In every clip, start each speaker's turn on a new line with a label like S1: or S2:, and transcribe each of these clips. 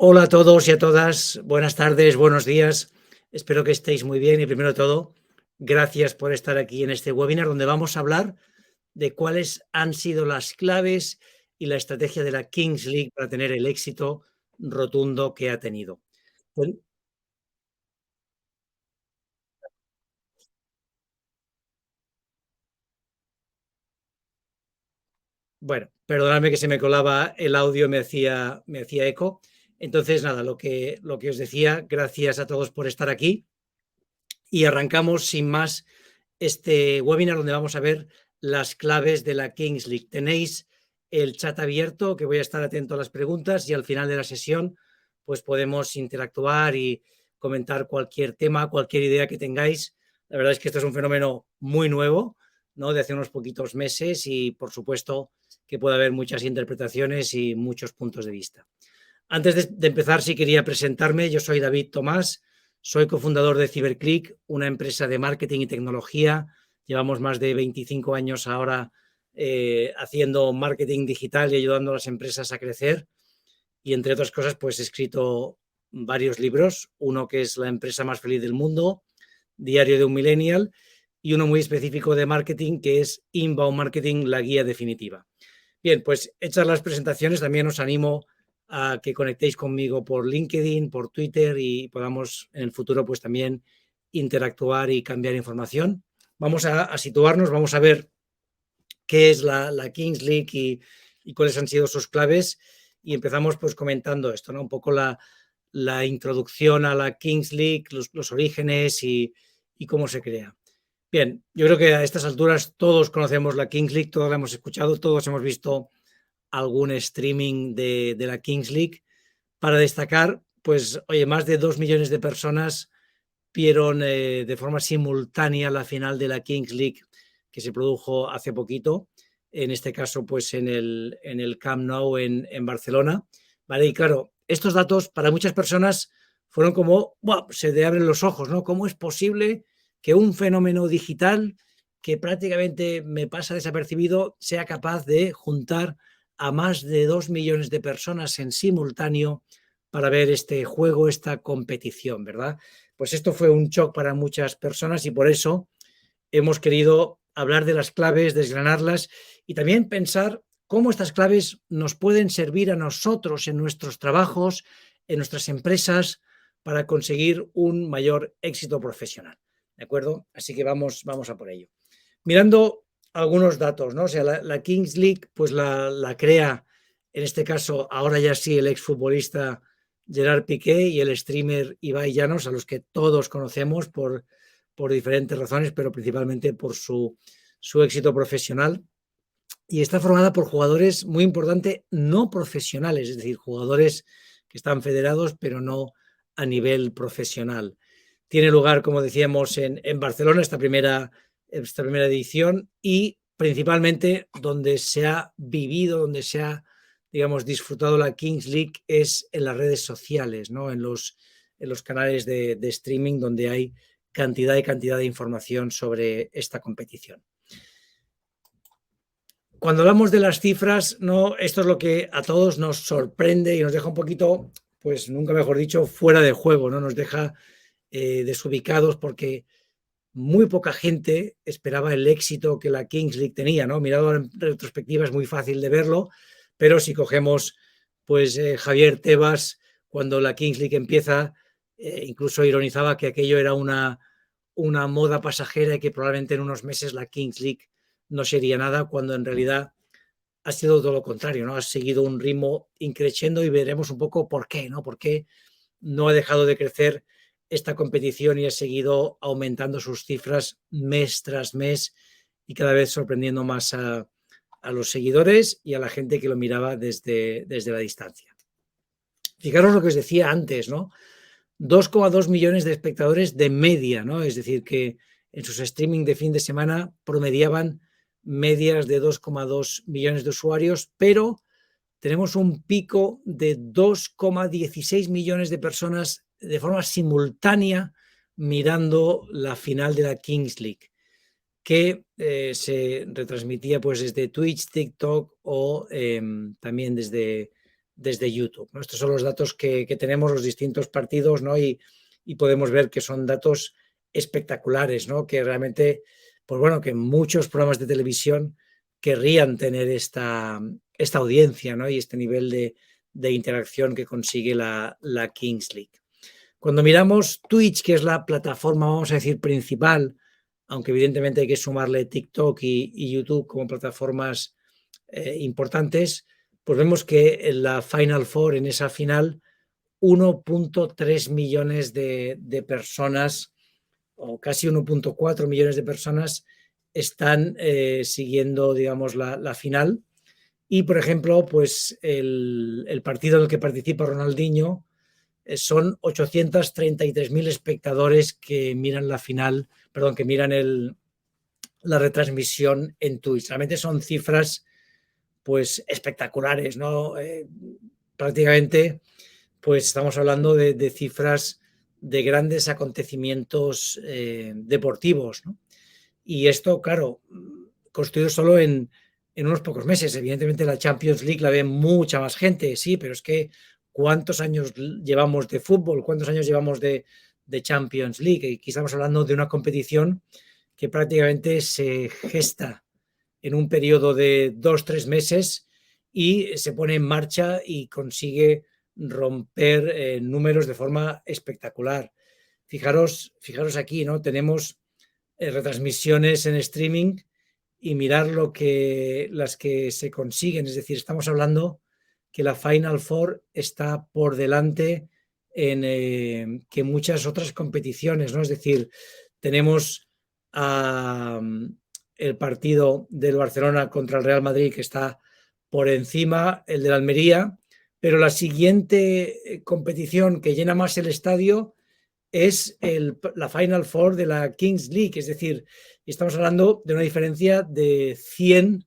S1: Hola a todos y a todas, buenas tardes, buenos días. Espero que estéis muy bien y primero de todo, gracias por estar aquí en este webinar donde vamos a hablar de cuáles han sido las claves y la estrategia de la Kings League para tener el éxito rotundo que ha tenido. Bueno, bueno, perdonadme que se me colaba el audio, me hacía eco. Entonces, nada, lo que os decía, gracias a todos por estar aquí y arrancamos sin más este webinar donde vamos a ver las claves de la Kings League. Tenéis el chat abierto, que voy a estar atento a las preguntas y al final de la sesión pues podemos interactuar y comentar cualquier tema, cualquier idea que tengáis. La verdad es que esto es un fenómeno muy nuevo, ¿no? De hace unos poquitos meses y por supuesto que puede haber muchas interpretaciones y muchos puntos de vista. Antes de empezar, sí quería presentarme. Yo soy David Tomás, soy cofundador de CiberClick, una empresa de marketing y tecnología. Llevamos más de 25 años ahora haciendo marketing digital y ayudando a las empresas a crecer. Y entre otras cosas, pues he escrito varios libros. Uno que es La empresa más feliz del mundo, Diario de un Millennial, y uno muy específico de marketing que es Inbound Marketing, la guía definitiva. Bien, pues hechas las presentaciones, también os animo a que conectéis conmigo por LinkedIn, por Twitter y podamos en el futuro pues también interactuar y cambiar información. Vamos a situarnos, vamos a ver qué es la Kings League y cuáles han sido sus claves y empezamos pues comentando esto, ¿no? Un poco la introducción a la Kings League, los orígenes y cómo se crea. Bien, yo creo que a estas alturas todos conocemos la Kings League, todos la hemos escuchado, todos hemos visto algún streaming de la Kings League. Para destacar, pues, oye, más de 2 millones de personas vieron de forma simultánea la final de la Kings League que se produjo hace poquito, en este caso, pues en el Camp Nou en Barcelona. ¿Vale? Y claro, estos datos para muchas personas fueron como, ¡buah! Se te abren los ojos, ¿no? ¿Cómo es posible que un fenómeno digital que prácticamente me pasa desapercibido sea capaz de juntar a más de 2 millones de personas en simultáneo para ver este juego, esta competición, ¿verdad? Pues esto fue un shock para muchas personas y por eso hemos querido hablar de las claves, desgranarlas y también pensar cómo estas claves nos pueden servir a nosotros en nuestros trabajos, en nuestras empresas, para conseguir un mayor éxito profesional. ¿De acuerdo? Así que vamos a por ello. Mirando algunos datos, ¿no? O sea, la Kings League, pues la crea, en este caso, ahora ya sí, el exfutbolista Gerard Piqué y el streamer Ibai Llanos, a los que todos conocemos por diferentes razones, pero principalmente por su éxito profesional. Y está formada por jugadores muy importantes no profesionales, es decir, jugadores que están federados, pero no a nivel profesional. Tiene lugar, como decíamos, en Barcelona esta primera edición y principalmente donde se ha vivido, donde se ha, digamos, disfrutado la Kings League es en las redes sociales, ¿no? En los canales de streaming donde hay cantidad y cantidad de información sobre esta competición. Cuando hablamos de las cifras, ¿no? Esto es lo que a todos nos sorprende y nos deja un poquito, pues nunca mejor dicho, fuera de juego, ¿no? Nos deja desubicados porque muy poca gente esperaba el éxito que la Kings League tenía, ¿no? Mirado en retrospectiva es muy fácil de verlo, pero si cogemos, pues Javier Tebas, cuando la Kings League empieza, incluso ironizaba que aquello era una moda pasajera y que probablemente en unos meses la Kings League no sería nada, cuando en realidad ha sido todo lo contrario, ¿no? Ha seguido un ritmo increciendo y veremos un poco por qué, ¿no? Por qué no ha dejado de crecer esta competición y ha seguido aumentando sus cifras mes tras mes y cada vez sorprendiendo más a los seguidores y a la gente que lo miraba desde la distancia. Fijaros lo que os decía antes, ¿no? 2,2 millones de espectadores de media, ¿no? Es decir, que en sus streaming de fin de semana promediaban medias de 2,2 millones de usuarios, pero tenemos un pico de 2,16 millones de personas de forma simultánea mirando la final de la Kings League, que se retransmitía pues desde Twitch, TikTok o también desde YouTube, ¿no? Estos son los datos que tenemos los distintos partidos, ¿no? Y podemos ver que son datos espectaculares, ¿no? Que realmente, pues bueno, que muchos programas de televisión querrían tener esta audiencia, ¿no? Y este nivel de interacción que consigue la Kings League. Cuando miramos Twitch, que es la plataforma, vamos a decir, principal, aunque evidentemente hay que sumarle TikTok y YouTube como plataformas importantes, pues vemos que en la Final Four, en esa final, 1.3 millones de personas, o casi 1.4 millones de personas, están siguiendo, digamos, la final. Y, por ejemplo, pues el partido en el que participa Ronaldinho son 833.000 espectadores que miran la final, perdón, que miran la retransmisión en Twitch. Realmente son cifras pues espectaculares, ¿no? Prácticamente pues estamos hablando de cifras de grandes acontecimientos deportivos, ¿no? Y esto, claro, construido solo en unos pocos meses. Evidentemente la Champions League la ve mucha más gente, sí, pero es que ¿cuántos años llevamos de fútbol? ¿Cuántos años llevamos de Champions League? Y aquí estamos hablando de una competición que prácticamente se gesta en un periodo de 2-3 meses y se pone en marcha y consigue romper números de forma espectacular. Fijaros aquí, ¿no? Tenemos retransmisiones en streaming y mirar las que se consiguen. Es decir, estamos hablando que la Final Four está por delante que muchas otras competiciones, ¿no? Es decir, tenemos el partido del Barcelona contra el Real Madrid que está por encima, el de la Almería, pero la siguiente competición que llena más el estadio es la Final Four de la Kings League, es decir, estamos hablando de una diferencia de 100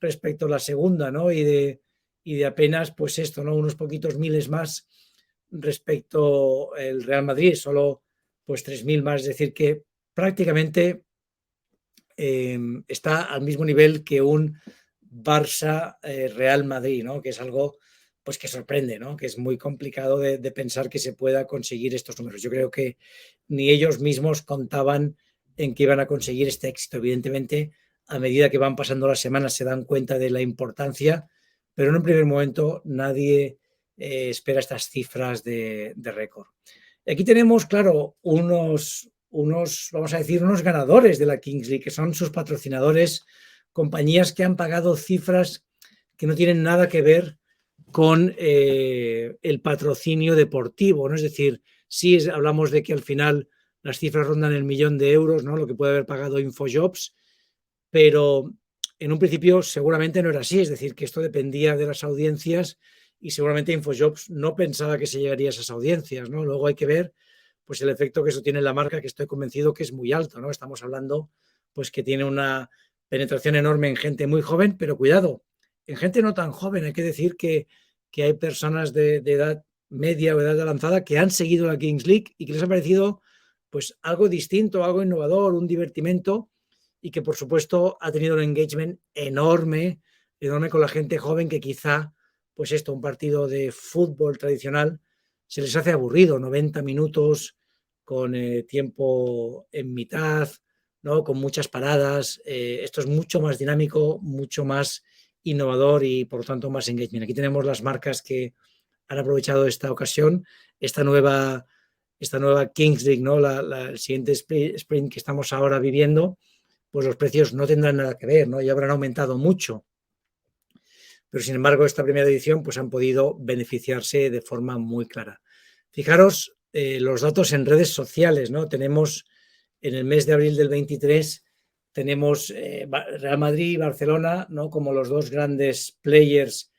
S1: respecto a la segunda, ¿no? Y de apenas, pues esto, ¿no? Unos poquitos miles más respecto al Real Madrid, solo pues 3.000 más, es decir, que prácticamente está al mismo nivel que un Barça-Real Madrid, ¿no? Que es algo pues que sorprende, ¿no? Que es muy complicado de pensar que se pueda conseguir estos números. Yo creo que ni ellos mismos contaban en que iban a conseguir este éxito. Evidentemente, a medida que van pasando las semanas se dan cuenta de la importancia, pero en un primer momento nadie espera estas cifras de récord. Aquí tenemos, claro, unos, vamos a decir, unos ganadores de la Kings League, que son sus patrocinadores, compañías que han pagado cifras que no tienen nada que ver con el patrocinio deportivo, ¿no? Es decir, sí hablamos de que al final las cifras rondan el 1.000.000 de euros, ¿no? Lo que puede haber pagado Infojobs, pero en un principio seguramente no era así, es decir, que esto dependía de las audiencias y seguramente Infojobs no pensaba que se llegaría a esas audiencias, ¿no? Luego hay que ver pues el efecto que eso tiene en la marca, que estoy convencido que es muy alto, ¿no? Estamos hablando pues que tiene una penetración enorme en gente muy joven, pero cuidado, en gente no tan joven, hay que decir que hay personas de edad media o edad avanzada que han seguido la Kings League y que les ha parecido pues algo distinto, algo innovador, un divertimento y que por supuesto ha tenido un engagement enorme con la gente joven que quizá pues esto, un partido de fútbol tradicional se les hace aburrido, 90 minutos con tiempo en mitad, ¿no? Con muchas paradas. Esto es mucho más dinámico, mucho más innovador y por lo tanto más engagement. Aquí tenemos las marcas que han aprovechado esta ocasión, esta nueva Kings League, ¿no? El siguiente sprint que estamos ahora viviendo, pues los precios no tendrán nada que ver, ¿no? Ya habrán aumentado mucho. Pero sin embargo, esta primera edición pues han podido beneficiarse de forma muy clara. Fijaros los datos en redes sociales, ¿no? Tenemos en el mes de abril del 23 tenemos Real Madrid y Barcelona, ¿no? Como los dos grandes players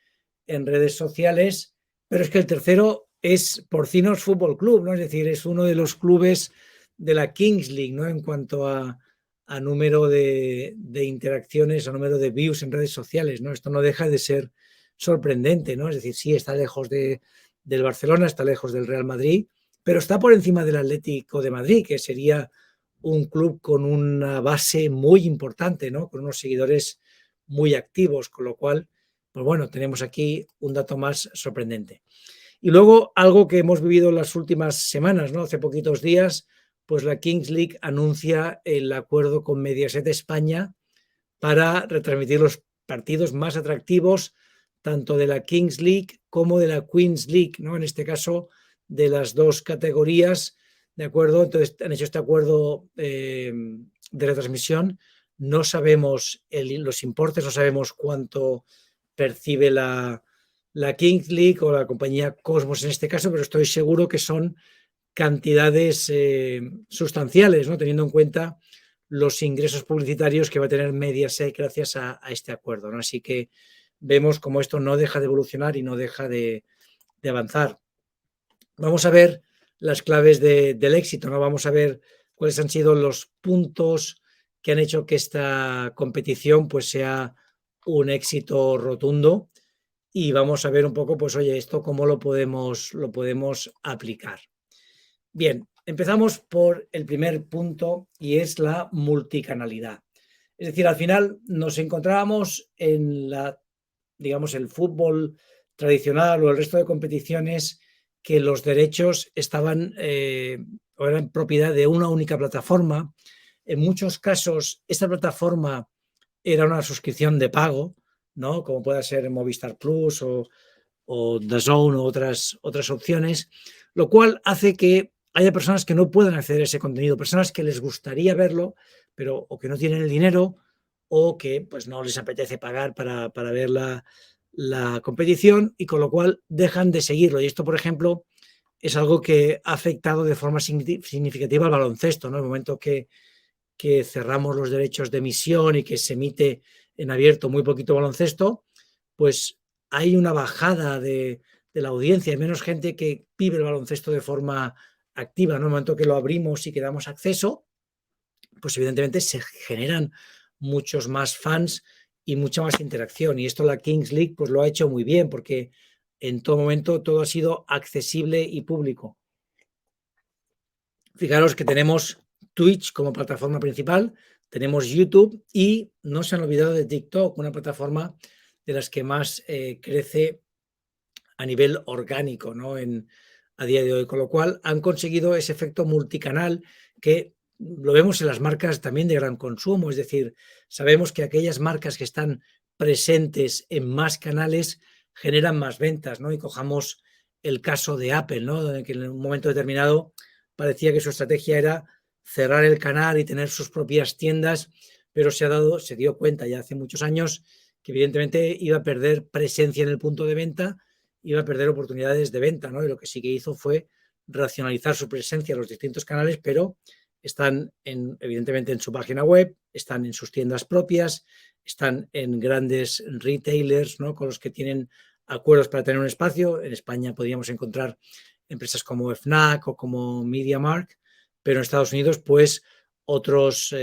S1: en redes sociales, pero es que el tercero es Porcinos Fútbol Club, ¿no? Es decir, es uno de los clubes de la Kings League, ¿no? En cuanto a número de interacciones, a número de views en redes sociales, ¿no? Esto no deja de ser sorprendente, ¿no? Es decir, sí, está lejos del Barcelona, está lejos del Real Madrid, pero está por encima del Atlético de Madrid, que sería un club con una base muy importante, ¿no? Con unos seguidores muy activos, con lo cual pues bueno, tenemos aquí un dato más sorprendente. Y luego algo que hemos vivido en las últimas semanas, ¿no? Hace poquitos días, pues la Kings League anuncia el acuerdo con Mediaset España para retransmitir los partidos más atractivos tanto de la Kings League como de la Queens League, ¿no? En este caso, de las dos categorías, ¿de acuerdo? Entonces han hecho este acuerdo de retransmisión. No sabemos los importes, no sabemos cuánto percibe la Kings League o la compañía Cosmos en este caso, pero estoy seguro que son cantidades sustanciales, ¿no? Teniendo en cuenta los ingresos publicitarios que va a tener Mediaset gracias a este acuerdo, ¿no? Así que vemos cómo esto no deja de evolucionar y no deja de avanzar. Vamos a ver las claves del éxito, ¿no? Vamos a ver cuáles han sido los puntos que han hecho que esta competición pues sea un éxito rotundo y vamos a ver un poco, pues oye, esto cómo lo podemos aplicar. Bien, empezamos por el primer punto y es la multicanalidad. Es decir, al final nos encontrábamos en digamos, el fútbol tradicional o el resto de competiciones que los derechos estaban o eran propiedad de una única plataforma. En muchos casos, esta plataforma era una suscripción de pago, ¿no? Como puede ser Movistar Plus o DAZN o otras opciones, lo cual hace que haya personas que no puedan acceder a ese contenido, personas que les gustaría verlo, pero o que no tienen el dinero o que pues no les apetece pagar para ver la competición y con lo cual dejan de seguirlo. Y esto, por ejemplo, es algo que ha afectado de forma significativa al baloncesto, ¿no? En el momento que cerramos los derechos de emisión y que se emite en abierto muy poquito baloncesto, pues hay una bajada de la audiencia, hay menos gente que vive el baloncesto de forma activa, ¿no? En el momento que lo abrimos y que damos acceso, pues evidentemente se generan muchos más fans y mucha más interacción. Y esto la Kings League pues lo ha hecho muy bien porque en todo momento todo ha sido accesible y público. Fijaros que tenemos Twitch como plataforma principal, tenemos YouTube y no se han olvidado de TikTok, una plataforma de las que más crece a nivel orgánico, ¿no? A día de hoy, con lo cual han conseguido ese efecto multicanal que lo vemos en las marcas también de gran consumo, es decir, sabemos que aquellas marcas que están presentes en más canales generan más ventas, ¿no? Y cojamos el caso de Apple, ¿no? Que en un momento determinado parecía que su estrategia era cerrar el canal y tener sus propias tiendas, pero se dio cuenta ya hace muchos años que evidentemente iba a perder presencia en el punto de venta, iba a perder oportunidades de venta, ¿no? Y lo que sí que hizo fue racionalizar su presencia en los distintos canales, pero están evidentemente en su página web, están en sus tiendas propias, están en grandes retailers, ¿no? Con los que tienen acuerdos para tener un espacio. En España podríamos encontrar empresas como FNAC o como MediaMarkt, pero en Estados Unidos, pues otros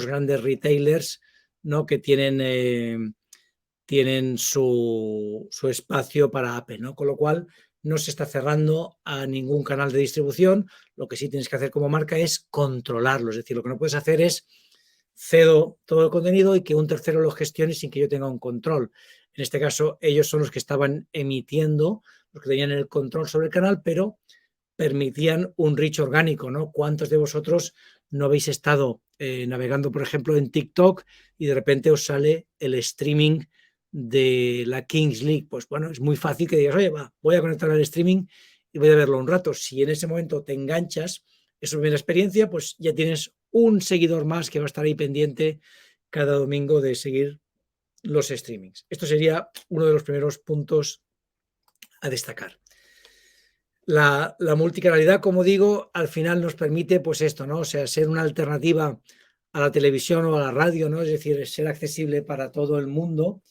S1: grandes retailers, ¿no? Que tienen su espacio para Apple, ¿no? Con lo cual no se está cerrando a ningún canal de distribución. Lo que sí tienes que hacer como marca es controlarlo. Es decir, lo que no puedes hacer es cedo todo el contenido y que un tercero lo gestione sin que yo tenga un control. En este caso, ellos son los que estaban emitiendo, los que tenían el control sobre el canal, pero permitían un reach orgánico, ¿no? ¿Cuántos de vosotros no habéis estado navegando, por ejemplo, en TikTok y de repente os sale el streaming de la Kings League? Pues bueno, es muy fácil que digas, oye, voy a conectar al streaming y voy a verlo un rato. Si en ese momento te enganchas, es una primera experiencia, pues ya tienes un seguidor más que va a estar ahí pendiente cada domingo de seguir los streamings. Esto sería uno de los primeros puntos a destacar. La multicanalidad, como digo, al final nos permite, pues esto, ¿no? O sea, ser una alternativa a la televisión o a la radio, ¿no? Es decir, ser accesible para todo el mundo.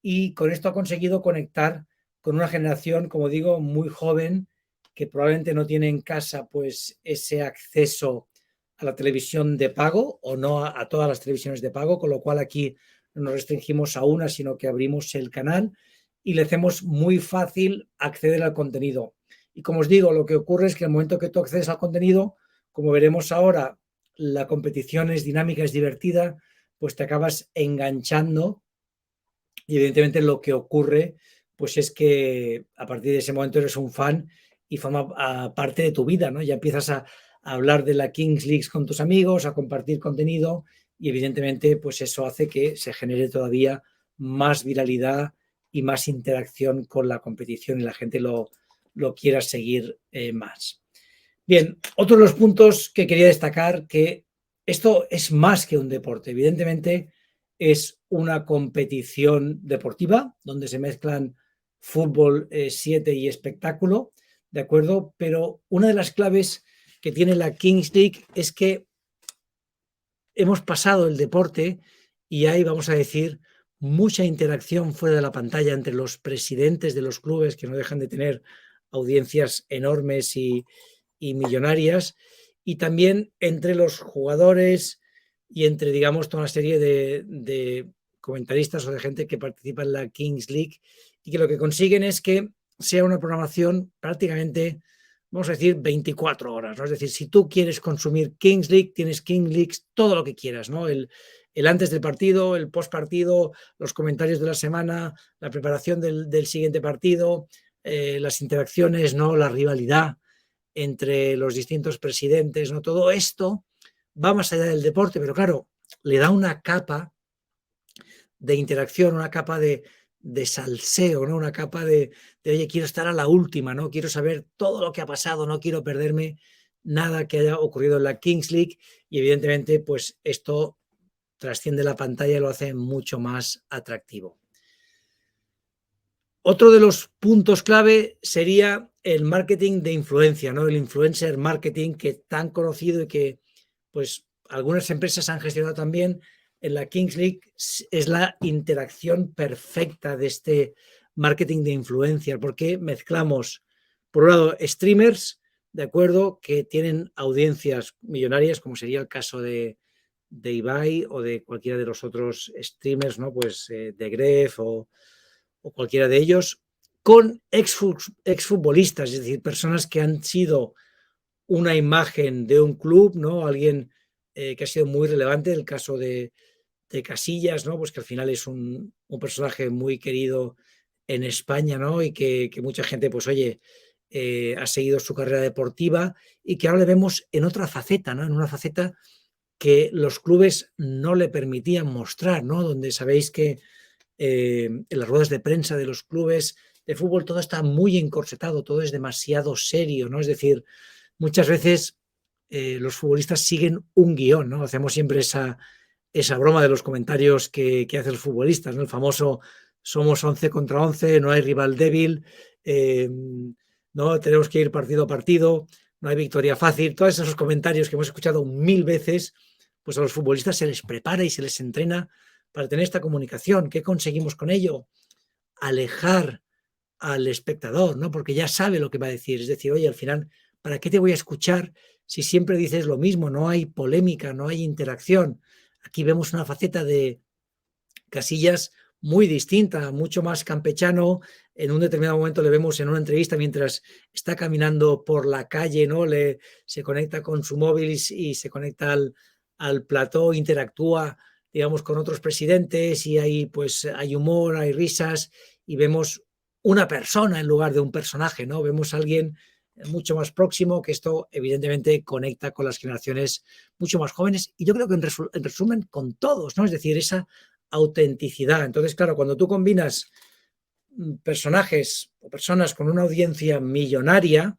S1: Y con esto ha conseguido conectar con una generación, como digo, muy joven, que probablemente no tiene en casa, pues, ese acceso a la televisión de pago o no a todas las televisiones de pago, con lo cual aquí no nos restringimos a una, sino que abrimos el canal y le hacemos muy fácil acceder al contenido. Y como os digo, lo que ocurre es que en el momento que tú accedes al contenido, como veremos ahora, la competición es dinámica, es divertida, pues te acabas enganchando Y evidentemente lo que ocurre pues es que a partir de ese momento eres un fan y forma parte de tu vida, ¿no? Ya empiezas a hablar de la Kings League con tus amigos, a compartir contenido y evidentemente pues eso hace que se genere todavía más viralidad y más interacción con la competición y la gente lo quiera seguir más. Bien, otro de los puntos que quería destacar, que esto es más que un deporte, evidentemente es una competición deportiva donde se mezclan fútbol 7 y espectáculo, ¿de acuerdo? Pero una de las claves que tiene la Kings League es que hemos pasado el deporte y hay, vamos a decir, mucha interacción fuera de la pantalla entre los presidentes de los clubes, que no dejan de tener audiencias enormes y millonarias, y también entre los jugadores y entre, digamos, toda una serie de comentaristas o de gente que participa en la Kings League y que lo que consiguen es que sea una programación prácticamente, vamos a decir, 24 horas, ¿no? Es decir, si tú quieres consumir Kings League, tienes Kings League, todo lo que quieras, ¿no? El antes del partido, el post partido, los comentarios de la semana, la preparación del siguiente partido, las interacciones, ¿no? La rivalidad entre los distintos presidentes, ¿no? Todo esto va más allá del deporte, pero claro, le da una capa de interacción, una capa de salseo, ¿no? Una capa oye, quiero estar a la última, ¿no? Quiero saber todo lo que ha pasado, no quiero perderme nada que haya ocurrido en la Kings League y evidentemente pues esto trasciende la pantalla y lo hace mucho más atractivo. Otro de los puntos clave sería el marketing de influencia, ¿no? El influencer marketing que tan conocido y que pues algunas empresas han gestionado también en la Kings League, es la interacción perfecta de este marketing de influencia, porque mezclamos, por un lado, streamers, ¿de acuerdo?, que tienen audiencias millonarias, como sería el caso de Ibai o de cualquiera de los otros streamers, ¿no? Pues de Gref o cualquiera de ellos, con exfutbolistas, es decir, personas que han sido una imagen de un club, ¿no? Alguien que ha sido muy relevante, el caso de Casillas, ¿no? Pues que al final es un personaje muy querido en España, ¿no? Y que mucha gente, pues oye, ha seguido su carrera deportiva y que ahora le vemos en otra faceta, ¿no? En una faceta que los clubes no le permitían mostrar, ¿no? Donde sabéis que en las ruedas de prensa de los clubes de fútbol todo está muy encorsetado, todo es demasiado serio, ¿no? Es decir, muchas veces los futbolistas siguen un guión, ¿no? Hacemos siempre esa broma de los comentarios que hacen los futbolistas, ¿no? El famoso somos 11 contra 11, no hay rival débil, no tenemos que ir partido a partido, no hay victoria fácil, todos esos comentarios que hemos escuchado 1000 veces, pues a los futbolistas se les prepara y se les entrena para tener esta comunicación. ¿Qué conseguimos con ello? Alejar al espectador, ¿no? Porque ya sabe lo que va a decir. Es decir, oye, al final, ¿para qué te voy a escuchar si siempre dices lo mismo? No hay polémica, no hay interacción. Aquí vemos una faceta de Casillas muy distinta, mucho más campechano. En un determinado momento le vemos en una entrevista mientras está caminando por la calle, ¿no? Se conecta con su móvil y se conecta al plató, interactúa, digamos, con otros presidentes y hay, pues, hay humor, hay risas y vemos una persona en lugar de un personaje, ¿no? Vemos a alguien mucho más próximo, que esto evidentemente conecta con las generaciones mucho más jóvenes y yo creo que en resumen con todos, ¿no? Es decir, esa autenticidad. Entonces, claro, cuando tú combinas personajes o personas con una audiencia millonaria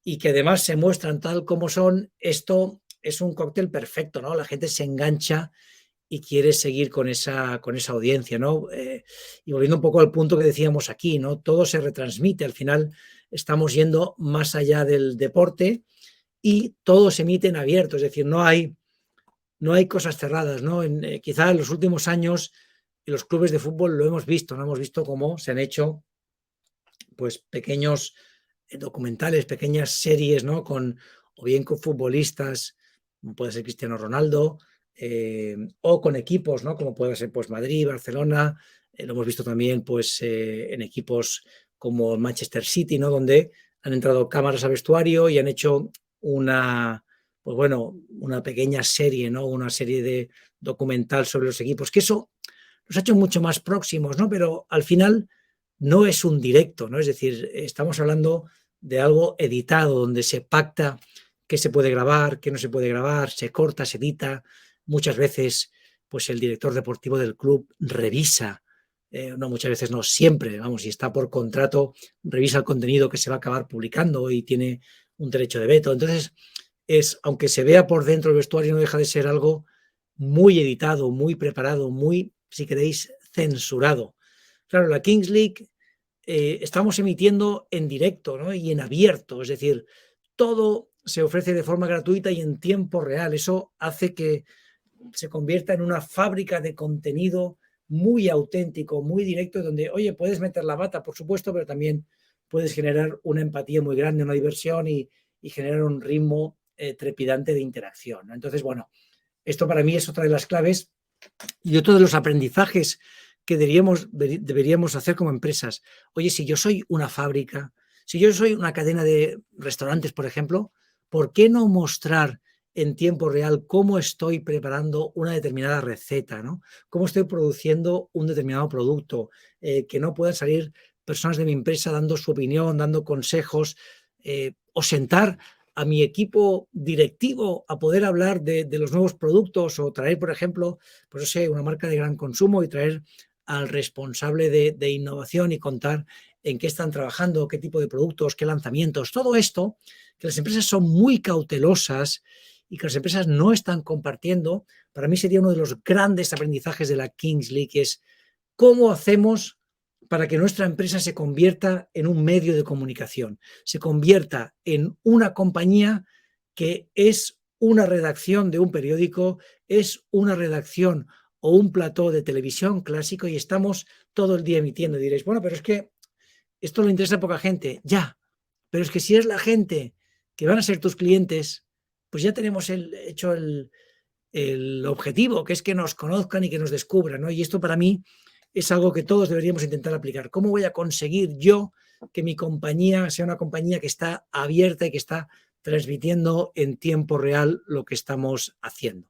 S1: y que además se muestran tal como son, esto es un cóctel perfecto, ¿no? La gente se engancha y quiere seguir con esa audiencia, ¿no? Y volviendo un poco al punto que decíamos aquí, ¿no? Todo se retransmite, al final estamos yendo más allá del deporte y todo se emite en abierto, es decir, no hay cosas cerradas, ¿no? Quizá en los últimos años en los clubes de fútbol lo hemos visto, ¿no? Hemos visto cómo se han hecho pues pequeños documentales, pequeñas series, ¿no? O bien con futbolistas, como puede ser Cristiano Ronaldo, o con equipos, ¿no? Como puede ser pues Madrid, Barcelona, lo hemos visto también pues en equipos como Manchester City, ¿no? Donde han entrado cámaras a vestuario y han hecho pues bueno, una pequeña serie, ¿no? Una serie de documental sobre los equipos, que eso nos ha hecho mucho más próximos, ¿no? Pero al final no es un directo, ¿no? Es decir, estamos hablando de algo editado, donde se pacta qué se puede grabar, qué no se puede grabar, se corta, se edita. Muchas veces, pues el director deportivo del club revisa, no muchas veces, no siempre, vamos, si está por contrato, revisa el contenido que se va a acabar publicando y tiene un derecho de veto. Entonces, aunque se vea por dentro el vestuario, no deja de ser algo muy editado, muy preparado, muy, si queréis, censurado. Claro, la Kings League estamos emitiendo en directo, ¿no? Y en abierto, es decir, todo se ofrece de forma gratuita y en tiempo real. Eso hace que se convierta en una fábrica de contenido muy auténtico, muy directo, donde, oye, puedes meter la bata, por supuesto, pero también puedes generar una empatía muy grande, una diversión y generar un ritmo trepidante de interacción, ¿no? Entonces, bueno, esto para mí es otra de las claves y otro de los aprendizajes que deberíamos hacer como empresas. Oye, si yo soy una fábrica, si yo soy una cadena de restaurantes, por ejemplo, ¿por qué no mostrar en tiempo real cómo estoy preparando una determinada receta, ¿no? Cómo estoy produciendo un determinado producto, que no puedan salir personas de mi empresa dando su opinión, dando consejos, o sentar a mi equipo directivo a poder hablar de los nuevos productos o traer, por ejemplo, pues no sé, una marca de gran consumo y traer al responsable de innovación y contar en qué están trabajando, qué tipo de productos, qué lanzamientos, todo esto, que las empresas son muy cautelosas y que las empresas no están compartiendo, para mí sería uno de los grandes aprendizajes de la Kings League, es cómo hacemos para que nuestra empresa se convierta en un medio de comunicación, se convierta en una compañía que es una redacción de un periódico, es una redacción o un plató de televisión clásico y estamos todo el día emitiendo. Y diréis, bueno, pero es que esto le interesa a poca gente. Ya, pero es que si es la gente que van a ser tus clientes, pues ya tenemos hecho el objetivo, que es que nos conozcan y que nos descubran, ¿no? Y esto para mí es algo que todos deberíamos intentar aplicar. ¿Cómo voy a conseguir yo que mi compañía sea una compañía que está abierta y que está transmitiendo en tiempo real lo que estamos haciendo?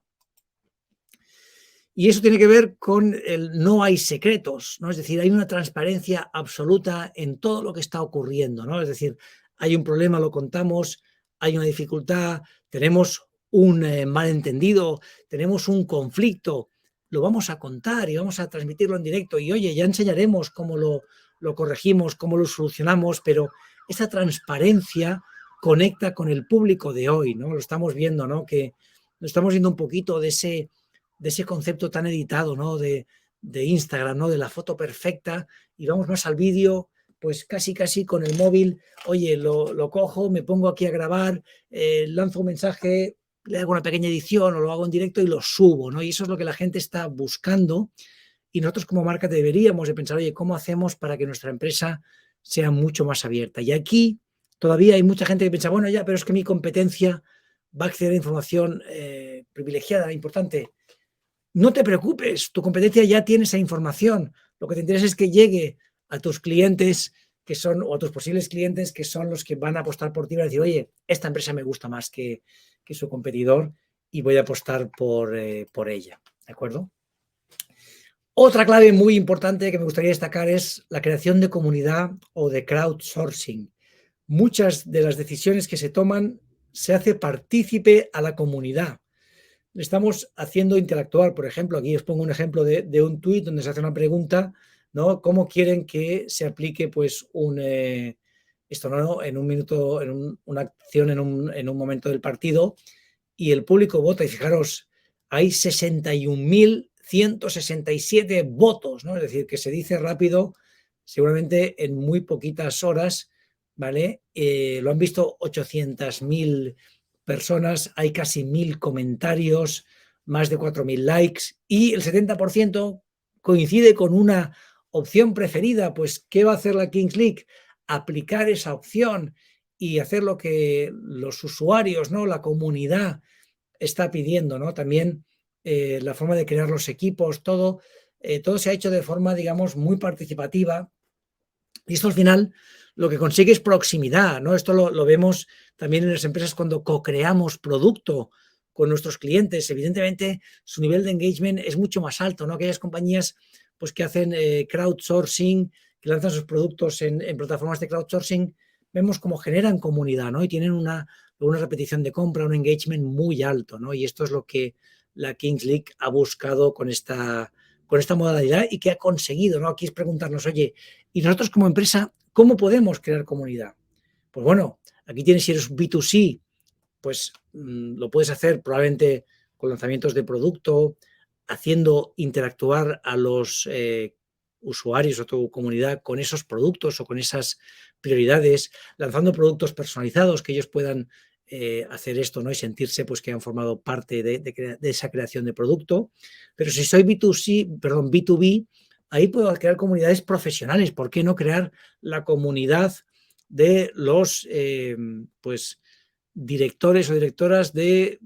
S1: Y eso tiene que ver con el no hay secretos, ¿no? Es decir, hay una transparencia absoluta en todo lo que está ocurriendo, ¿no? Es decir, hay un problema, lo contamos, hay una dificultad, tenemos un malentendido, tenemos un conflicto, lo vamos a contar y vamos a transmitirlo en directo y oye, ya enseñaremos cómo lo corregimos, cómo lo solucionamos, pero esa transparencia conecta con el público de hoy, ¿no? Lo estamos viendo, ¿no? Que nos estamos viendo un poquito de ese concepto tan editado, ¿no? De Instagram, ¿no? De la foto perfecta y vamos más al vídeo, pues casi con el móvil, oye, lo cojo, me pongo aquí a grabar, lanzo un mensaje, le hago una pequeña edición o lo hago en directo y lo subo, ¿no? Y eso es lo que la gente está buscando y nosotros como marca deberíamos de pensar, oye, ¿cómo hacemos para que nuestra empresa sea mucho más abierta? Y aquí todavía hay mucha gente que piensa, bueno, ya, pero es que mi competencia va a acceder a información privilegiada, importante. No te preocupes, tu competencia ya tiene esa información. Lo que te interesa es que llegue a tus clientes que son, o a tus posibles clientes que son los que van a apostar por ti y van a decir, oye, esta empresa me gusta más que su competidor y voy a apostar por ella. ¿De acuerdo? Otra clave muy importante que me gustaría destacar es la creación de comunidad o de crowdsourcing. Muchas de las decisiones que se toman se hace partícipe a la comunidad. Le estamos haciendo interactuar. Por ejemplo, aquí os pongo un ejemplo de un tuit donde se hace una pregunta, ¿no? ¿Cómo quieren que se aplique pues esto no en un minuto, una acción en un momento del partido? Y el público vota y fijaros, hay 61.167 votos, ¿no? Es decir, que se dice rápido, seguramente en muy poquitas horas, ¿vale? Lo han visto 800.000 personas, hay casi 1.000 comentarios, más de 4.000 likes y el 70% coincide con una opción preferida. Pues, ¿qué va a hacer la Kings League? Aplicar esa opción y hacer lo que los usuarios, ¿no? La comunidad está pidiendo, ¿no? También la forma de crear los equipos, todo se ha hecho de forma, digamos, muy participativa y esto al final lo que consigue es proximidad, ¿no? Esto lo vemos también en las empresas cuando co-creamos producto con nuestros clientes. Evidentemente, su nivel de engagement es mucho más alto, ¿no? Aquellas compañías pues que hacen crowdsourcing, que lanzan sus productos en plataformas de crowdsourcing, vemos cómo generan comunidad, ¿no? Y tienen una repetición de compra, un engagement muy alto, ¿no? Y esto es lo que la Kings League ha buscado con esta modalidad y que ha conseguido, ¿no? Aquí es preguntarnos, oye, ¿y nosotros como empresa cómo podemos crear comunidad? Pues bueno, aquí tienes, si eres B2C, pues lo puedes hacer probablemente con lanzamientos de producto, haciendo interactuar a los usuarios o tu comunidad con esos productos o con esas prioridades, lanzando productos personalizados que ellos puedan hacer esto, ¿no? Y sentirse pues que han formado parte de esa creación de producto. Pero si soy B2C, perdón, B2B, ahí puedo crear comunidades profesionales. ¿Por qué no crear la comunidad de los pues directores o directoras de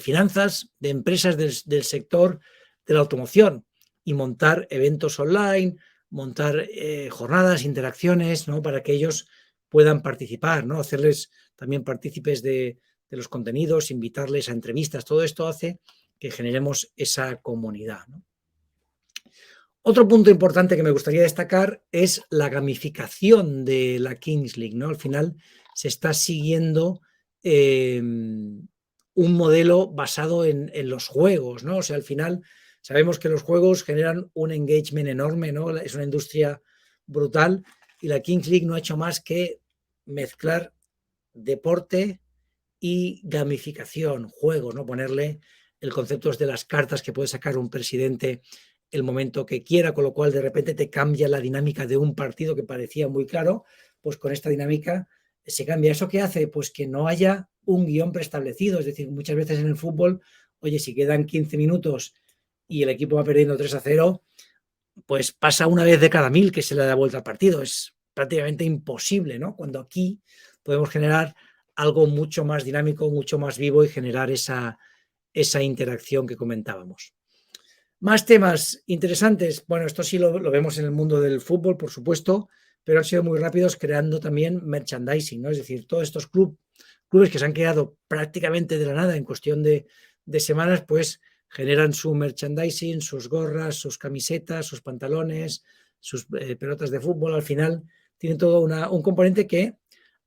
S1: finanzas de empresas del sector de la automoción y montar eventos online, montar jornadas, interacciones, ¿no? Para que ellos puedan participar, ¿no? Hacerles también partícipes de los contenidos, invitarles a entrevistas. Todo esto hace que generemos esa comunidad, ¿no? Otro punto importante que me gustaría destacar es la gamificación de la Kings League, ¿no? Al final se está siguiendo un modelo basado en los juegos, ¿no? O sea, al final sabemos que los juegos generan un engagement enorme, ¿no? Es una industria brutal y la Kings League no ha hecho más que mezclar deporte y gamificación, juegos, ¿no? Ponerle el concepto de las cartas que puede sacar un presidente el momento que quiera, con lo cual de repente te cambia la dinámica de un partido que parecía muy claro, pues con esta dinámica se cambia. ¿Eso qué hace? Pues que no haya un guión preestablecido, es decir, muchas veces en el fútbol, oye, si quedan 15 minutos y el equipo va perdiendo 3-0, pues pasa una vez de cada 1000 que se le da vuelta al partido. Es prácticamente imposible, ¿no? Cuando aquí podemos generar algo mucho más dinámico, mucho más vivo y generar esa interacción que comentábamos. Más temas interesantes. Bueno, esto sí lo vemos en el mundo del fútbol, por supuesto, pero han sido muy rápidos creando también merchandising, ¿no? Es decir, todos estos clubes que se han creado prácticamente de la nada en cuestión de semanas, pues generan su merchandising, sus gorras, sus camisetas, sus pantalones, sus pelotas de fútbol. Al final tienen todo un componente que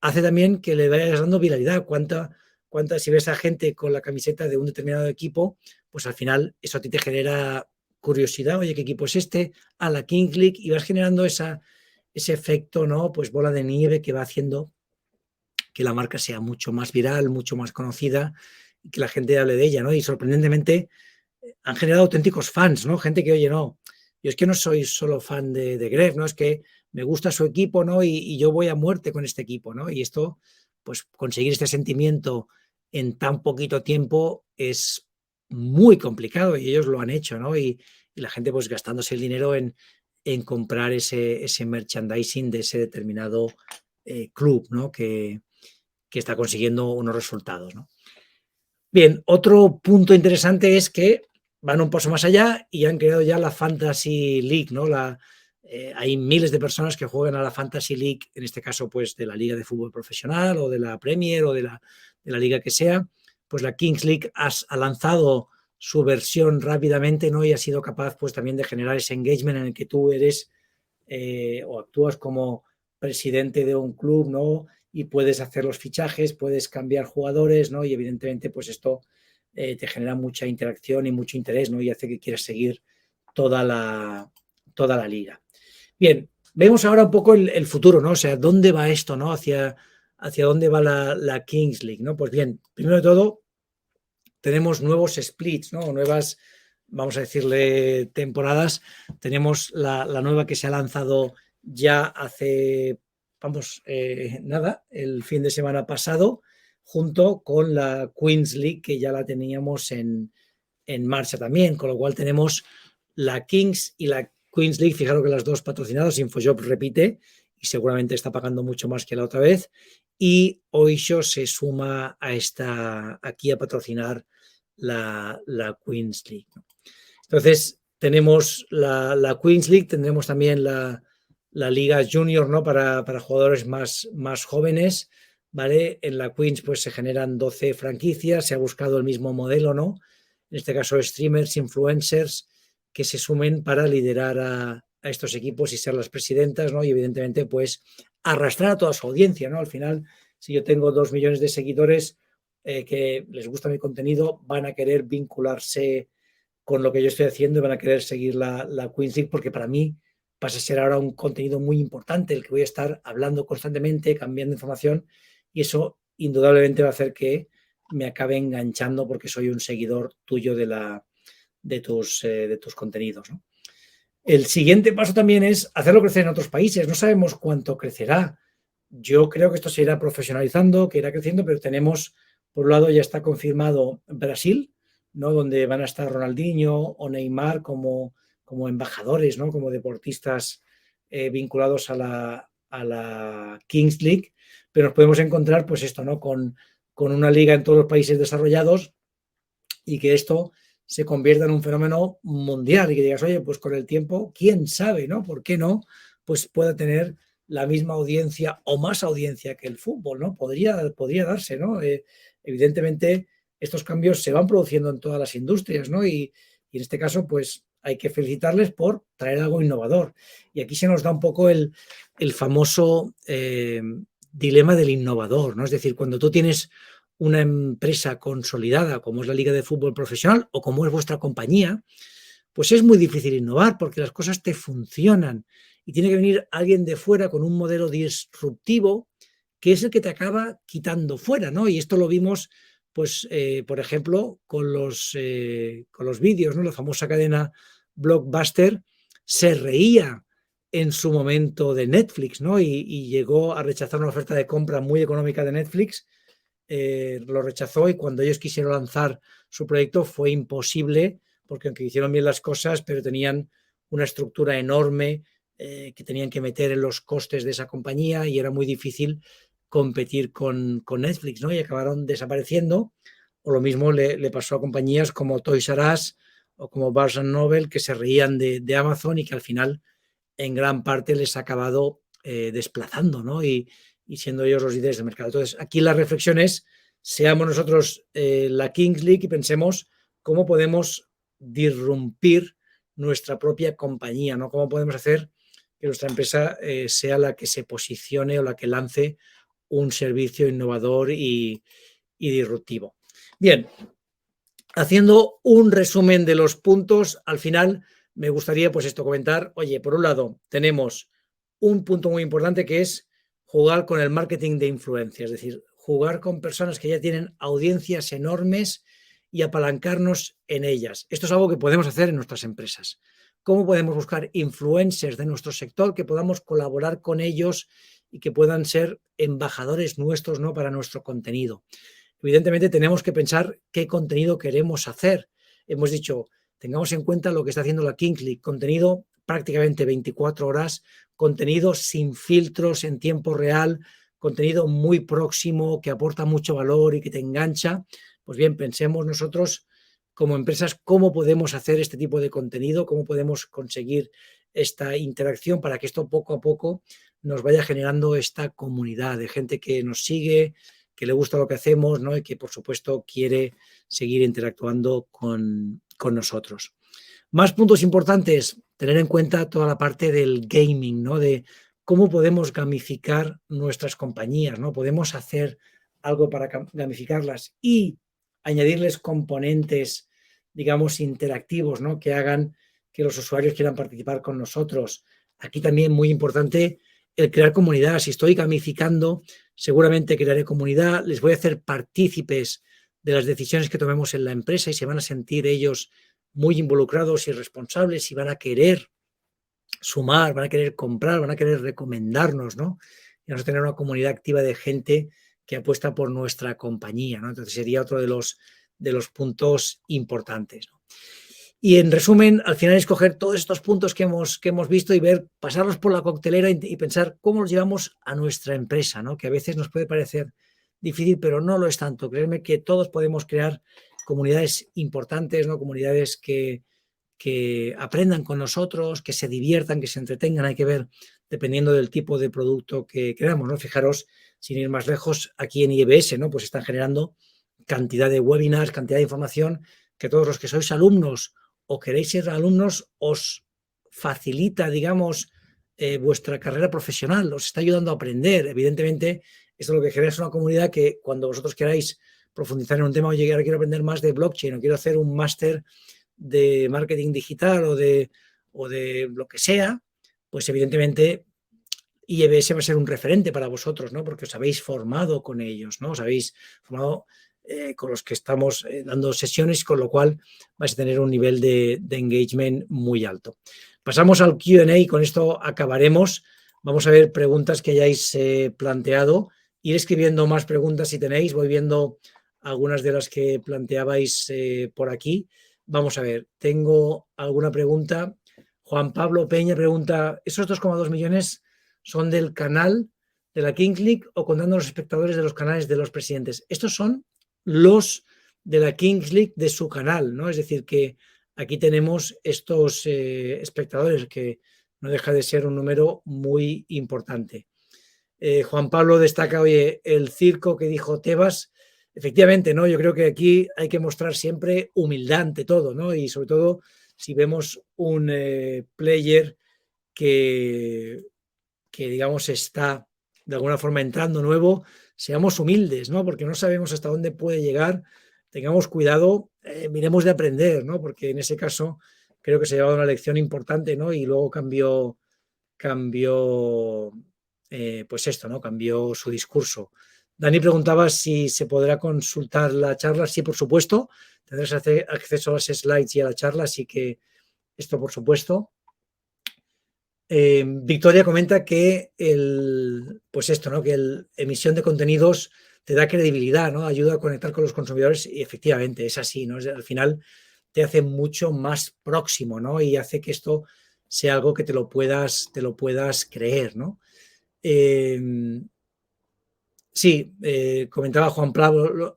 S1: hace también que le vayas dando viralidad. Si ves a gente con la camiseta de un determinado equipo, pues al final eso a ti te genera curiosidad, oye, ¿qué equipo es este? A la Kings League, y vas generando ese efecto, ¿no? Pues bola de nieve que va haciendo que la marca sea mucho más viral, mucho más conocida y que la gente hable de ella, ¿no? Y sorprendentemente han generado auténticos fans, ¿no? Gente que, oye, no, yo es que no soy solo fan de Gref, ¿no? Es que me gusta su equipo, ¿no? Y yo voy a muerte con este equipo, ¿no? Y esto, pues conseguir este sentimiento en tan poquito tiempo es muy complicado y ellos lo han hecho, ¿no? Y la gente pues gastándose el dinero en comprar ese merchandising de ese determinado club, ¿no? Que está consiguiendo unos resultados, ¿no? Bien, otro punto interesante es que van un paso más allá y han creado ya la Fantasy League, ¿no? Hay miles de personas que juegan a la Fantasy League, en este caso, pues de la Liga de Fútbol Profesional o de la Premier o de la liga que sea. Pues la Kings League ha lanzado su versión rápidamente, ¿no? Y ha sido capaz, pues también de generar ese engagement en el que tú eres o actúas como presidente de un club, ¿no? Y puedes hacer los fichajes, puedes cambiar jugadores, ¿no? Y evidentemente, pues esto te genera mucha interacción y mucho interés, ¿no? Y hace que quieras seguir toda la liga. Bien, vemos ahora un poco el futuro, ¿no? O sea, ¿dónde va esto, ¿no? Hacia dónde va la Kings League, ¿no? Pues bien, primero de todo, tenemos nuevos splits, ¿no? Nuevas, vamos a decirle, temporadas. Tenemos la nueva que se ha lanzado ya hace, nada, el fin de semana pasado, junto con la Queens League, que ya la teníamos en marcha también, con lo cual tenemos la Kings y la Queens League. Fijaros que las dos patrocinadas, InfoJob repite y seguramente está pagando mucho más que la otra vez, y Oisho se suma aquí a patrocinar la Queens League. Entonces tenemos la Queens League, tendremos también la Liga Junior, ¿no? Para jugadores más jóvenes, ¿vale? En la Queens pues se generan 12 franquicias, se ha buscado el mismo modelo, ¿no? En este caso streamers, influencers, que se sumen para liderar a estos equipos y ser las presidentas, ¿no? Y evidentemente, pues, arrastrar a toda su audiencia, ¿no? Al final, si yo tengo 2 millones de seguidores que les gusta mi contenido, van a querer vincularse con lo que yo estoy haciendo y van a querer seguir la Queens League, porque para mí pasa a ser ahora un contenido muy importante, el que voy a estar hablando constantemente, cambiando información, y eso indudablemente va a hacer que me acabe enganchando porque soy un seguidor tuyo de tus contenidos, ¿no? El siguiente paso también es hacerlo crecer en otros países. No sabemos cuánto crecerá. Yo creo que esto se irá profesionalizando, que irá creciendo, pero tenemos, por un lado, ya está confirmado Brasil, ¿no? Donde van a estar Ronaldinho o Neymar como embajadores, ¿no? Como deportistas vinculados a la Kings League, pero nos podemos encontrar, pues esto, ¿no? Con una liga en todos los países desarrollados y que esto se convierta en un fenómeno mundial y que digas, oye, pues con el tiempo, quién sabe, ¿no? ¿Por qué no? Pues pueda tener la misma audiencia o más audiencia que el fútbol, ¿no? Podría darse, ¿no? Evidentemente, estos cambios se van produciendo en todas las industrias, ¿no? Y en este caso, pues hay que felicitarles por traer algo innovador. Y aquí se nos da un poco el famoso dilema del innovador, ¿no? Es decir, cuando tú tienes una empresa consolidada como es la Liga de Fútbol Profesional o como es vuestra compañía, pues es muy difícil innovar porque las cosas te funcionan y tiene que venir alguien de fuera con un modelo disruptivo que es el que te acaba quitando fuera, ¿no? Y esto lo vimos, pues, por ejemplo, con los vídeos, ¿no? La famosa cadena Blockbuster se reía en su momento de Netflix, ¿no? Y llegó a rechazar una oferta de compra muy económica de Netflix, lo rechazó y cuando ellos quisieron lanzar su proyecto fue imposible porque aunque hicieron bien las cosas, pero tenían una estructura enorme que tenían que meter en los costes de esa compañía y era muy difícil competir con Netflix, ¿no? Y acabaron desapareciendo. O lo mismo le pasó a compañías como Toys R Us o como Barnes Noble que se reían de Amazon y que al final en gran parte les ha acabado desplazando, ¿no? Y siendo ellos los líderes del mercado. Entonces, aquí la reflexión es, seamos nosotros la Kings League y pensemos cómo podemos disrumpir nuestra propia compañía, ¿no? Cómo podemos hacer que nuestra empresa sea la que se posicione o la que lance un servicio innovador y disruptivo. Bien, haciendo un resumen de los puntos, al final me gustaría pues esto comentar, oye, por un lado tenemos un punto muy importante que es jugar con el marketing de influencia, es decir, jugar con personas que ya tienen audiencias enormes y apalancarnos en ellas. Esto es algo que podemos hacer en nuestras empresas. ¿Cómo podemos buscar influencers de nuestro sector que podamos colaborar con ellos y que puedan ser embajadores nuestros, ¿no? Para nuestro contenido? Evidentemente tenemos que pensar qué contenido queremos hacer. Hemos dicho, tengamos en cuenta lo que está haciendo la Kings League, contenido prácticamente 24 horas, contenido sin filtros en tiempo real, contenido muy próximo, que aporta mucho valor y que te engancha. Pues bien, pensemos nosotros como empresas cómo podemos hacer este tipo de contenido, cómo podemos conseguir esta interacción para que esto poco a poco nos vaya generando esta comunidad de gente que nos sigue, que le gusta lo que hacemos, ¿no? Y que, por supuesto, quiere seguir interactuando con nosotros. Más puntos importantes, tener en cuenta toda la parte del gaming, ¿no? De cómo podemos gamificar nuestras compañías, ¿no? Podemos hacer algo para gamificarlas y añadirles componentes, digamos, interactivos, ¿no? Que hagan que los usuarios quieran participar con nosotros. Aquí también muy importante el crear comunidad. Si estoy gamificando, seguramente crearé comunidad, les voy a hacer partícipes de las decisiones que tomemos en la empresa y se van a sentir ellos muy involucrados y responsables y van a querer sumar, van a querer comprar, van a querer recomendarnos, ¿no? Y vamos a tener una comunidad activa de gente que apuesta por nuestra compañía, ¿no? Entonces sería otro de los puntos importantes, ¿no? Y en resumen, al final es coger todos estos puntos que hemos visto y ver, pasarlos por la coctelera y pensar cómo los llevamos a nuestra empresa, ¿no? Que a veces nos puede parecer difícil, pero no lo es tanto. Créeme que todos podemos crear comunidades importantes, ¿no? Comunidades que aprendan con nosotros, que se diviertan, que se entretengan. Hay que ver, dependiendo del tipo de producto que creamos, ¿no? Fijaros, sin ir más lejos, aquí en IBS, ¿no? Pues están generando cantidad de webinars, cantidad de información que todos los que sois alumnos o queréis ser alumnos, os facilita, digamos, vuestra carrera profesional, os está ayudando a aprender. Evidentemente, esto lo que genera es una comunidad que cuando vosotros queráis profundizar en un tema, oye, ahora quiero aprender más de blockchain o quiero hacer un máster de marketing digital o de lo que sea, pues evidentemente IEBS va a ser un referente para vosotros, ¿no? Porque os habéis formado con ellos, ¿no? Os habéis formado con los que estamos dando sesiones, con lo cual vais a tener un nivel de engagement muy alto. Pasamos al Q&A y con esto acabaremos. Vamos a ver preguntas que hayáis planteado. Ir escribiendo más preguntas si tenéis. Voy viendo algunas de las que planteabais por aquí. Vamos a ver, tengo alguna pregunta. Juan Pablo Peña pregunta, ¿esos 2,2 millones son del canal de la Kings League o contando los espectadores de los canales de los presidentes? Estos son los de la Kings League de su canal, ¿no? Es decir, que aquí tenemos estos espectadores, que no deja de ser un número muy importante. Juan Pablo destaca, oye, el circo que dijo Tebas. Efectivamente, ¿no? Yo creo que aquí hay que mostrar siempre humildad ante todo, ¿no? Y sobre todo si vemos un player que digamos está de alguna forma entrando nuevo, seamos humildes, ¿no? Porque no sabemos hasta dónde puede llegar, tengamos cuidado, miremos de aprender, ¿no? Porque en ese caso creo que se ha llevado una lección importante, ¿no? Y luego cambió pues esto, ¿no? Cambió su discurso. Dani preguntaba si se podrá consultar la charla. Sí, por supuesto, tendrás acceso a las slides y a la charla, así que esto por supuesto. Victoria comenta que pues esto, ¿no? Que la emisión de contenidos te da credibilidad, ¿no? Ayuda a conectar con los consumidores y efectivamente es así, ¿no? Al final te hace mucho más próximo, ¿no? Y hace que esto sea algo que te lo puedas creer, ¿no? Sí, comentaba Juan Pablo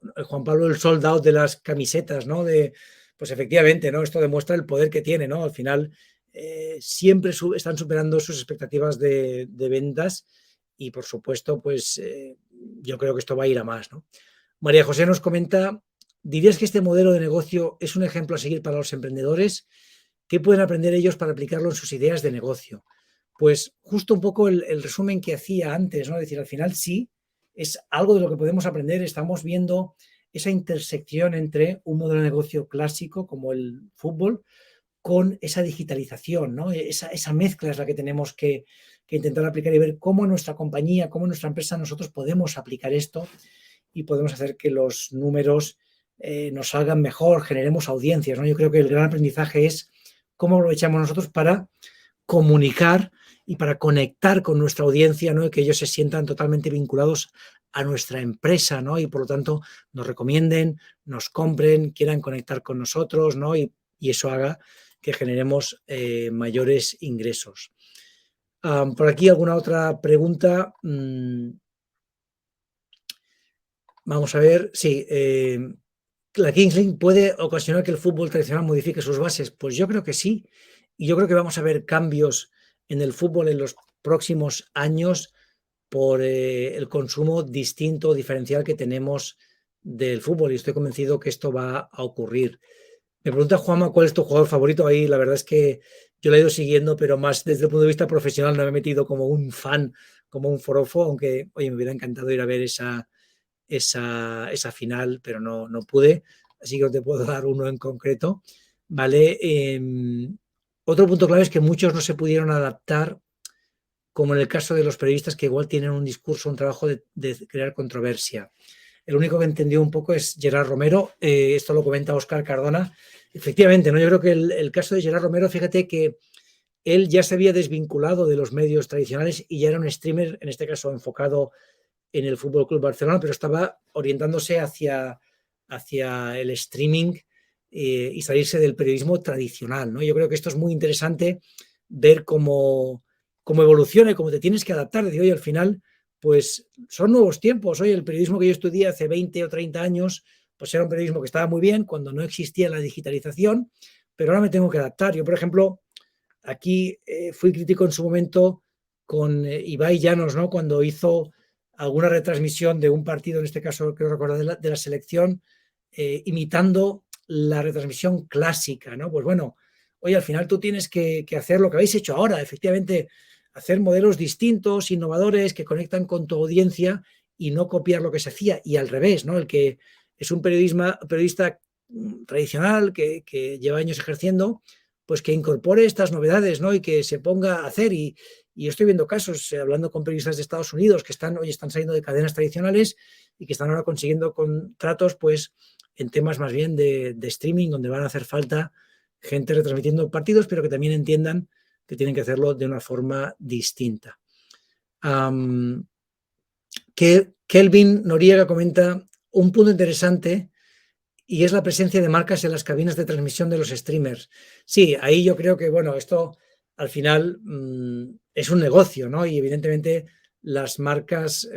S1: el sold out de las camisetas, ¿no? Pues efectivamente, ¿no? Esto demuestra el poder que tiene, ¿no? Al final siempre están superando sus expectativas de ventas y por supuesto, pues yo creo que esto va a ir a más, ¿no? María José nos comenta, ¿dirías que este modelo de negocio es un ejemplo a seguir para los emprendedores? ¿Qué pueden aprender ellos para aplicarlo en sus ideas de negocio? Pues justo un poco el resumen que hacía antes, ¿no? Es decir, al final sí, es algo de lo que podemos aprender. Estamos viendo esa intersección entre un modelo de negocio clásico como el fútbol con esa digitalización, ¿no? Esa mezcla es la que tenemos que intentar aplicar y ver cómo nuestra compañía, cómo nuestra empresa, nosotros podemos aplicar esto y podemos hacer que los números nos salgan mejor, generemos audiencias, ¿no? Yo creo que el gran aprendizaje es cómo aprovechamos nosotros para comunicar y para conectar con nuestra audiencia, ¿no? Y que ellos se sientan totalmente vinculados a nuestra empresa, ¿no? Y por lo tanto nos recomienden, nos compren, quieran conectar con nosotros, ¿no? Y eso haga que generemos mayores ingresos. Por aquí alguna otra pregunta. Vamos a ver, sí. ¿La Kings League puede ocasionar que el fútbol tradicional modifique sus bases? Pues yo creo que sí. Y yo creo que vamos a ver cambios en el fútbol en los próximos años por el consumo distinto, diferencial que tenemos del fútbol. Y estoy convencido que esto va a ocurrir. Me pregunta Juanma cuál es tu jugador favorito. Ahí la verdad es que yo lo he ido siguiendo, pero más desde el punto de vista profesional no me he metido como un fan, como un forofo, aunque, oye, me hubiera encantado ir a ver esa final, pero no pude, así que no te puedo dar uno en concreto, ¿vale? Otro punto clave es que muchos no se pudieron adaptar, como en el caso de los periodistas que igual tienen un discurso, un trabajo de crear controversia. El único que entendió un poco es Gerard Romero, esto lo comenta Óscar Cardona. Efectivamente, ¿no? Yo creo que el caso de Gerard Romero, fíjate que él ya se había desvinculado de los medios tradicionales y ya era un streamer, en este caso enfocado en el Fútbol Club Barcelona, pero estaba orientándose hacia el streaming y salirse del periodismo tradicional, ¿no? Yo creo que esto es muy interesante ver cómo evoluciona y cómo te tienes que adaptar. Decir, oye, al final, pues son nuevos tiempos. Oye, el periodismo que yo estudié hace 20 o 30 años, pues era un periodismo que estaba muy bien cuando no existía la digitalización, pero ahora me tengo que adaptar. Yo, por ejemplo, aquí fui crítico en su momento con Ibai Llanos, ¿no? Cuando hizo alguna retransmisión de un partido, en este caso creo recordar de la selección, imitando la retransmisión clásica, ¿no? Pues bueno, oye, al final tú tienes que hacer lo que habéis hecho ahora, efectivamente, hacer modelos distintos, innovadores, que conectan con tu audiencia y no copiar lo que se hacía. Y al revés, ¿no? El que es un periodista tradicional que lleva años ejerciendo, pues que incorpore estas novedades, ¿no? Y que se ponga a hacer. Y estoy viendo casos, hablando con periodistas de Estados Unidos que están saliendo de cadenas tradicionales y que están ahora consiguiendo contratos, pues, en temas más bien de streaming, donde van a hacer falta gente retransmitiendo partidos, pero que también entiendan que tienen que hacerlo de una forma distinta. Kelvin Noriega comenta un punto interesante y es la presencia de marcas en las cabinas de transmisión de los streamers. Sí, ahí yo creo que, bueno, esto al final es un negocio, ¿no? Y evidentemente las marcas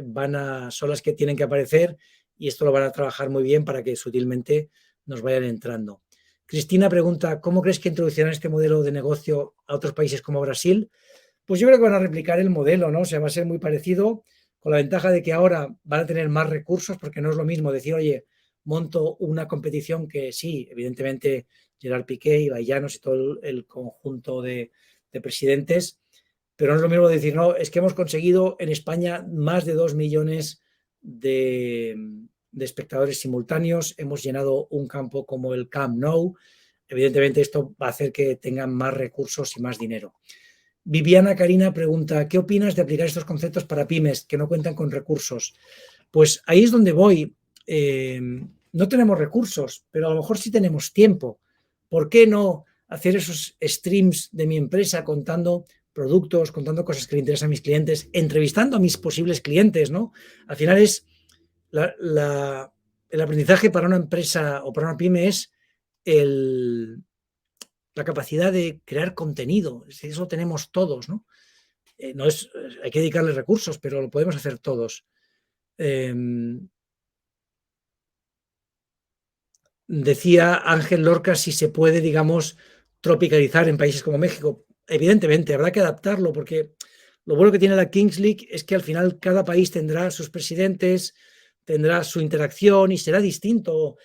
S1: son las que tienen que aparecer y esto lo van a trabajar muy bien para que sutilmente nos vayan entrando. Cristina pregunta, ¿cómo crees que introducirán este modelo de negocio a otros países como Brasil? Pues yo creo que van a replicar el modelo, ¿no? O sea, va a ser muy parecido, con la ventaja de que ahora van a tener más recursos, porque no es lo mismo decir, oye, monto una competición que sí, evidentemente Gerard Piqué y Llanos y todo el conjunto de presidentes, pero no es lo mismo decir, no, es que hemos conseguido en España más de 2 millones de espectadores simultáneos, hemos llenado un campo como el Camp Nou, evidentemente esto va a hacer que tengan más recursos y más dinero. Viviana Karina pregunta, ¿qué opinas de aplicar estos conceptos para pymes que no cuentan con recursos? Pues ahí es donde voy. No tenemos recursos, pero a lo mejor sí tenemos tiempo. ¿Por qué no hacer esos streams de mi empresa contando productos, contando cosas que le interesan a mis clientes, entrevistando a mis posibles clientes, ¿no? Al final es el aprendizaje para una empresa o para una pyme es la capacidad de crear contenido. Eso lo tenemos todos, ¿no? Hay que dedicarle recursos, pero lo podemos hacer todos. Decía Ángel Lorca si se puede, digamos, tropicalizar en países como México. Evidentemente, habrá que adaptarlo porque lo bueno que tiene la Kings League es que al final cada país tendrá sus presidentes, tendrá su interacción y será distinto.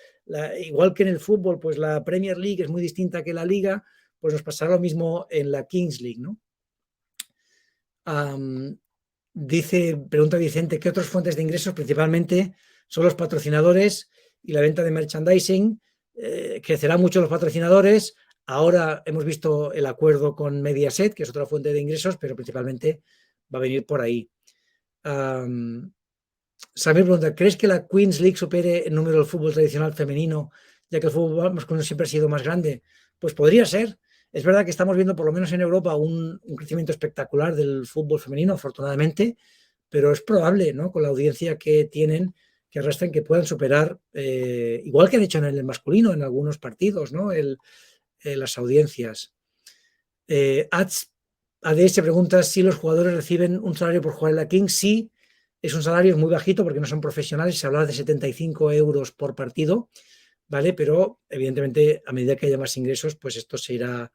S1: Igual que en el fútbol, pues la Premier League es muy distinta que la Liga, pues nos pasará lo mismo en la Kings League, ¿no? Pregunta Vicente, ¿qué otras fuentes de ingresos? Principalmente son los patrocinadores y la venta de merchandising. Crecerá mucho los patrocinadores. Ahora hemos visto el acuerdo con Mediaset, que es otra fuente de ingresos, pero principalmente va a venir por ahí. Samir pregunta, ¿crees que la Queens League supere el número del fútbol tradicional femenino, ya que el fútbol masculino siempre ha sido más grande? Pues podría ser. Es verdad que estamos viendo, por lo menos en Europa, un crecimiento espectacular del fútbol femenino, afortunadamente, pero es probable, ¿no? Con la audiencia que tienen, que arrastran, que puedan superar, igual que han hecho en el masculino, en algunos partidos, ¿no? Las audiencias. ADS pregunta si los jugadores reciben un salario por jugar en la Kings. Sí, es un salario muy bajito porque no son profesionales, se habla de 75 euros por partido, ¿vale? Pero evidentemente a medida que haya más ingresos, pues esto se irá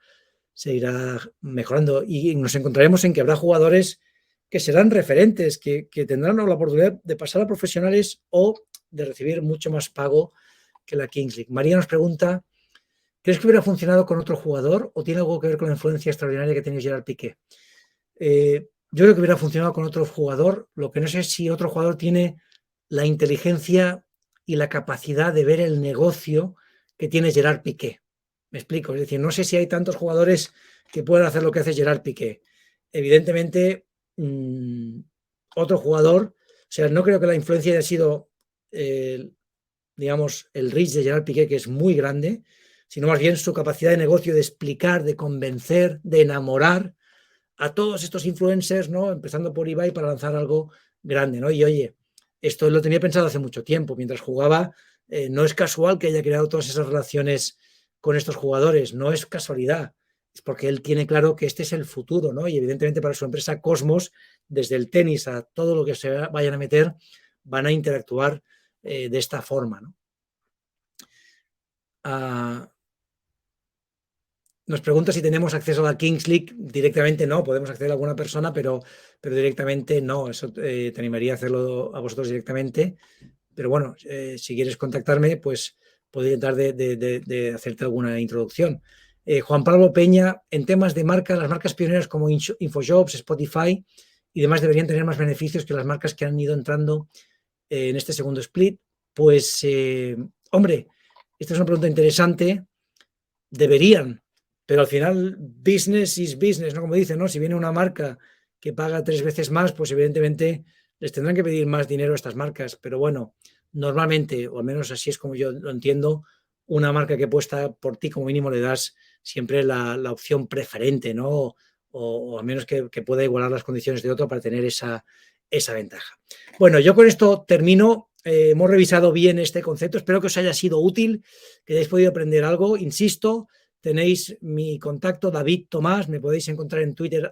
S1: mejorando y nos encontraremos en que habrá jugadores que serán referentes, que tendrán la oportunidad de pasar a profesionales o de recibir mucho más pago que la Kings League. María nos pregunta, ¿crees que hubiera funcionado con otro jugador o tiene algo que ver con la influencia extraordinaria que tenía Gerard Piqué? Yo creo que hubiera funcionado con otro jugador, lo que no sé es si otro jugador tiene la inteligencia y la capacidad de ver el negocio que tiene Gerard Piqué. Me explico, es decir, no sé si hay tantos jugadores que puedan hacer lo que hace Gerard Piqué. Evidentemente, otro jugador, o sea, no creo que la influencia haya sido, digamos, el reach de Gerard Piqué, que es muy grande, sino más bien su capacidad de negocio, de explicar, de convencer, de enamorar a todos estos influencers, ¿no? Empezando por Ibai para lanzar algo grande, ¿no? Y oye, esto lo tenía pensado hace mucho tiempo, mientras jugaba, no es casual que haya creado todas esas relaciones con estos jugadores, no es casualidad, es porque él tiene claro que este es el futuro, ¿no? Y evidentemente para su empresa Cosmos, desde el tenis a todo lo que se vayan a meter, van a interactuar de esta forma, ¿no? Nos pregunta si tenemos acceso a la Kings League. Directamente no, podemos acceder a alguna persona, pero directamente no. Eso te animaría a hacerlo a vosotros directamente. Pero bueno, si quieres contactarme, pues podría intentar de hacerte alguna introducción. Juan Pablo Peña, en temas de marcas, las marcas pioneras como Infojobs, Spotify y demás deberían tener más beneficios que las marcas que han ido entrando en este segundo split. Pues, hombre, esta es una pregunta interesante. Deberían, pero al final business is business, ¿no? Como dicen, ¿no? Si viene una marca que paga 3 veces más, pues evidentemente les tendrán que pedir más dinero a estas marcas. Pero bueno, normalmente, o al menos así es como yo lo entiendo, una marca que apuesta por ti como mínimo le das siempre la opción preferente, ¿no? O al menos que pueda igualar las condiciones de otro para tener esa ventaja. Bueno, yo con esto termino. Hemos revisado bien este concepto. Espero que os haya sido útil, que hayáis podido aprender algo. Insisto, tenéis mi contacto, David Tomás. Me podéis encontrar en Twitter,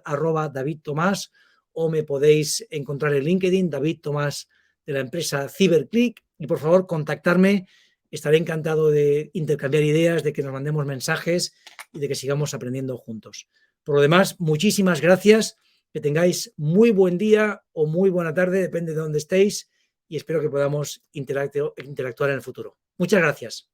S1: @David Tomás, o me podéis encontrar en LinkedIn, David Tomás, de la empresa CyberClick. Y por favor, contactarme. Estaré encantado de intercambiar ideas, de que nos mandemos mensajes y de que sigamos aprendiendo juntos. Por lo demás, muchísimas gracias. Que tengáis muy buen día o muy buena tarde, depende de dónde estéis, y espero que podamos interactuar en el futuro. Muchas gracias.